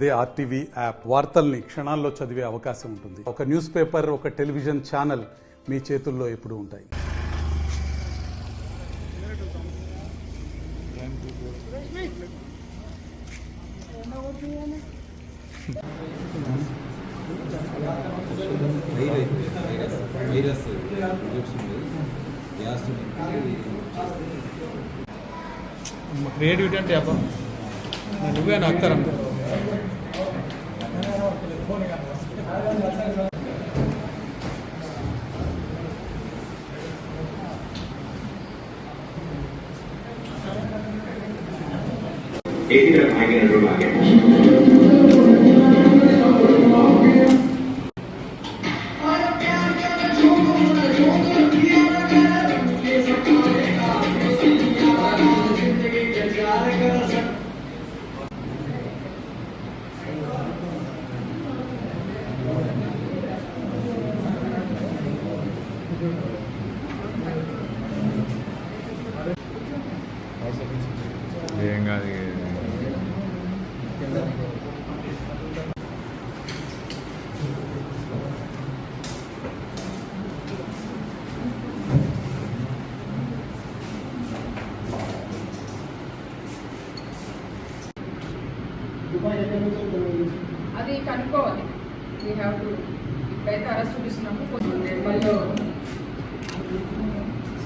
అదే RTV app వార్తల్ని క్షణాల్లో చదివే అవకాశం ఉంటుంది. ఒక న్యూస్ పేపర్, ఒక టెలివిజన్ ఛానల్ మీ చేతుల్లో ఎప్పుడూ ఉంటాయి. క్రియేటివిటీ అంటే అబ్బా నువ్వే నక్కరా ఏం కాదు. అది కనుక్కోవాలి. వీ హ్యావ్ టు ఇప్పుడైతే అరెస్ట్ చూపిస్తున్నాము. నిర్మల్లో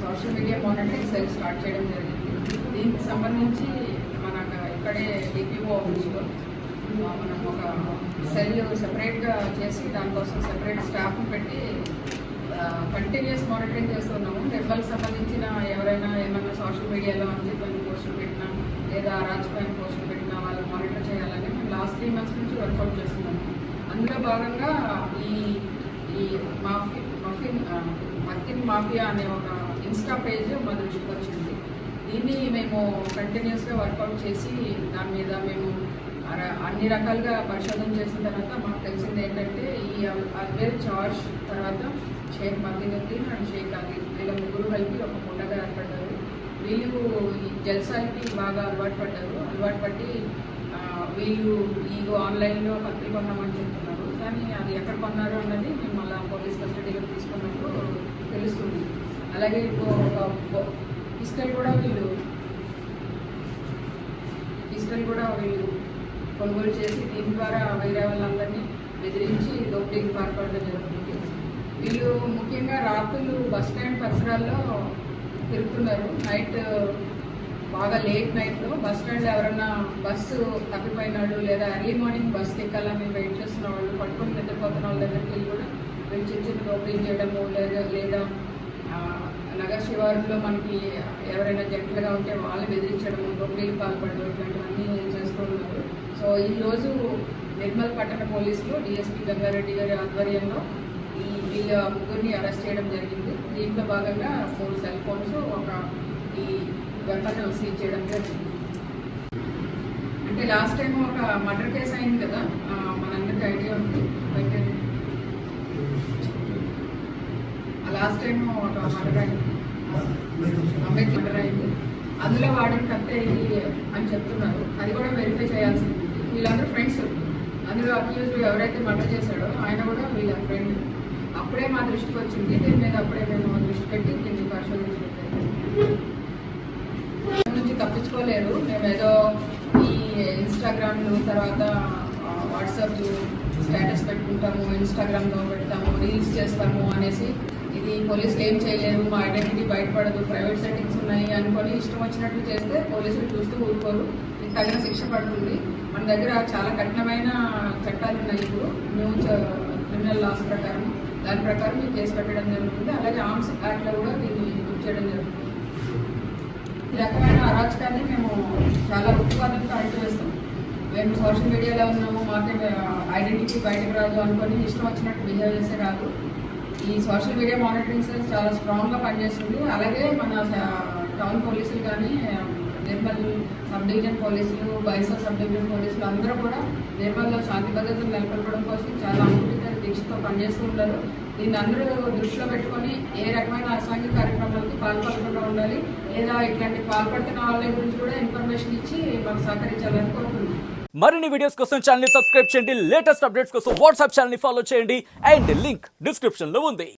social media monitoring cell start చేయడం జరిగింది. దీనికి సంబంధించి మనకు ఇక్కడే డిపిఓ ఆఫీస్లో మనం ఒక సెల్ సెపరేట్గా చేసి దానికోసం సెపరేట్ స్టాఫ్ని పెట్టి కంటిన్యూస్ మానిటరింగ్ చేస్తున్నాము. నిర్మల్కి సంబంధించిన ఎవరైనా ఏమైనా సోషల్ మీడియాలో అనుచితమైన పోస్టులు పెట్టినా లేదా అరాచకమైన పోస్టులు పెట్టినా వాళ్ళు మానిటర్ చేయాలని మేము లాస్ట్ 3 months నుంచి వర్కౌట్ చేస్తున్నాము. అందులో భాగంగా ఈ మక్కిన్ మాఫియా అనే ఒక ఇన్స్టా పేజ్ మా దృష్టికి వచ్చింది. దీన్ని మేము కంటిన్యూస్గా వర్కౌట్ చేసి దాని మీద మేము అన్ని రకాలుగా పరిశోధన చేసిన తర్వాత మాకు తెలిసింది ఏంటంటే ఈ అల్వేర్ జార్జ్ తర్వాత షేక్ మదీనుద్దీన్ అండ్ షేక్ అలీ వీళ్ళ ముగ్గురు కలిపి ఒక ముఠగా ఏర్పడ్డారు. వీళ్ళు ఈ జల్సాలకి బాగా అలవాటు పట్టి వీళ్ళు ఈ ఆన్లైన్లో పత్రిక కొన్నామని చెప్తున్నారు. కానీ అది ఎక్కడ కొన్నారు అన్నది మేము మళ్ళీ పోలీస్ కస్టడీలో తీసుకున్నప్పుడు తెలుస్తుంది. అలాగే ఒక పిస్టల్ కూడా వీళ్ళు కొనుగోలు చేసి దీని ద్వారా వేరే వాళ్ళందరినీ బెదిరించి దోపిడీకి పాల్పడడం జరుగుతుంది. వీళ్ళు ముఖ్యంగా రాత్రులు బస్ స్టాండ్ పరిసరాల్లో తిరుగుతున్నారు. నైట్ బాగా లేట్ నైట్లో బస్ స్టాండ్లో ఎవరన్నా బస్సు తప్పిపోయినాడు లేదా ఎర్లీ మార్నింగ్ బస్కి ఎక్కాలని వెయిట్ చేస్తున్న వాళ్ళు పట్టుకొని నిద్రపోతున్న వాళ్ళ దగ్గరికి వెళ్ళి కూడా వీళ్ళు చిన్న చిన్న దోపిడీ చేయడము లేదా నగర శివారులో మనకి ఎవరైనా జంటలుగా ఉంటే వాళ్ళు బెదిరించడము దోపిడీకి పాల్పడడం ఇట్లాంటివన్నీ చేస్తూ ఉన్నారు. సో ఈరోజు నిర్మల్ పట్టణ పోలీసులు డిఎస్పీ గంగారెడ్డి గారి ఆధ్వర్యంలో వీళ్ళ ముగ్గురిని అరెస్ట్ చేయడం జరిగింది. దీంట్లో భాగంగా 4 సెల్ ఫోన్స్ ఈ వెపన్ సీజ్ చేయడం జరిగింది. అంటే లాస్ట్ టైం ఒక మర్డర్ కేసు అయింది కదా, మనందరికీ ఐడియా ఉంది. లాస్ట్ టైం ఒక మర్డర్ అయింది, అమ్మాయికి మర్డర్ అయింది. అందులో వాడిన కత్తే అని చెప్తున్నారు. అది కూడా వెరిఫై చేయాల్సింది. వీళ్ళందరూ ఫ్రెండ్స్. అందులో అక్యూజ్డ్ ఎవరైతే మర్డర్ చేశాడో ఆయన కూడా వీళ్ళ ఫ్రెండ్. అప్పుడే మా దృష్టికి వచ్చింది. దీని మీద అప్పుడే మేము దృష్టి పెట్టి దీన్ని పరిశోధించడం నుంచి తప్పించుకోలేరు. మేము ఏదో ఈ ఇన్స్టాగ్రామ్లు తర్వాత వాట్సాప్ స్టేటస్ పెట్టుకుంటాము, ఇన్స్టాగ్రామ్లో పెడతాము, రీల్స్ చేస్తాము అనేసి ఇది పోలీసులు ఏం చేయలేరు, మా ఐడెంటిటీ బయటపడదు, ప్రైవేట్ సెట్టింగ్స్ ఉన్నాయి అనుకొని ఇష్టం వచ్చినట్లు చేస్తే పోలీసులు చూస్తూ ఊరుకోరు. ఇది తగిన శిక్ష పడుతుంది. మన దగ్గర చాలా కఠినమైన చట్టాలు ఉన్నాయి ఇప్పుడు న్యూ క్రిమినల్ లాస్ ప్రకారం. దాని ప్రకారం ఈ కేసు పెట్టడం జరుగుతుంది. అలాగే ఆర్మ్స్ యాక్ట్లో కూడా దీన్ని బుక్ చేయడం జరుగుతుంది. ఈ రకమైన అరాచకాన్ని మేము చాలా ఉత్పాదనతో అడ్డువేస్తాం. మేము సోషల్ మీడియాలో ఉన్నాము, మాకే ఐడెంటిటీ బయటకు రాదు అనుకొని ఇష్టం వచ్చినట్టు బిహేవ్ చేసే రాదు. ఈ సోషల్ మీడియా మానిటరింగ్ సెల్ చాలా స్ట్రాంగ్గా పనిచేస్తుంది. అలాగే మన టౌన్ పోలీసులు కానీ నిర్మల్ సబ్ డివిజన్ పోలీసులు, బైసా సబ్ డివిజన్ పోలీసులు అందరూ కూడా నిర్మల్లో శాంతి భద్రతలు నెలకొల్పడం కోసం చాలా అనుకూలిత దీక్షతో పనిచేస్తూ ఉంటారు. దీన్ని అందరూ దృష్టిలో పెట్టుకొని ఏ రకమైన అసాంఘిక కార్యక్రమాలకు పాల్పడకుండా ఉండాలి, లేదా ఇట్లాంటి పాల్పడుతున్న వాళ్ళ గురించి కూడా ఇన్ఫర్మేషన్ ఇచ్చి మాకు సహకరించాలని కోరుతున్నాం. మరిన్ని వీడియోస్ కోసం ఛానల్ ని సబ్స్క్రైబ్ చేయండి, లేటెస్ట్ అప్డేట్స్ కోసం వాట్సాప్ ఛానల్ ని ఫాలో చేయండి అండ్ లింక్ డిస్క్రిప్షన్ లో ఉంది.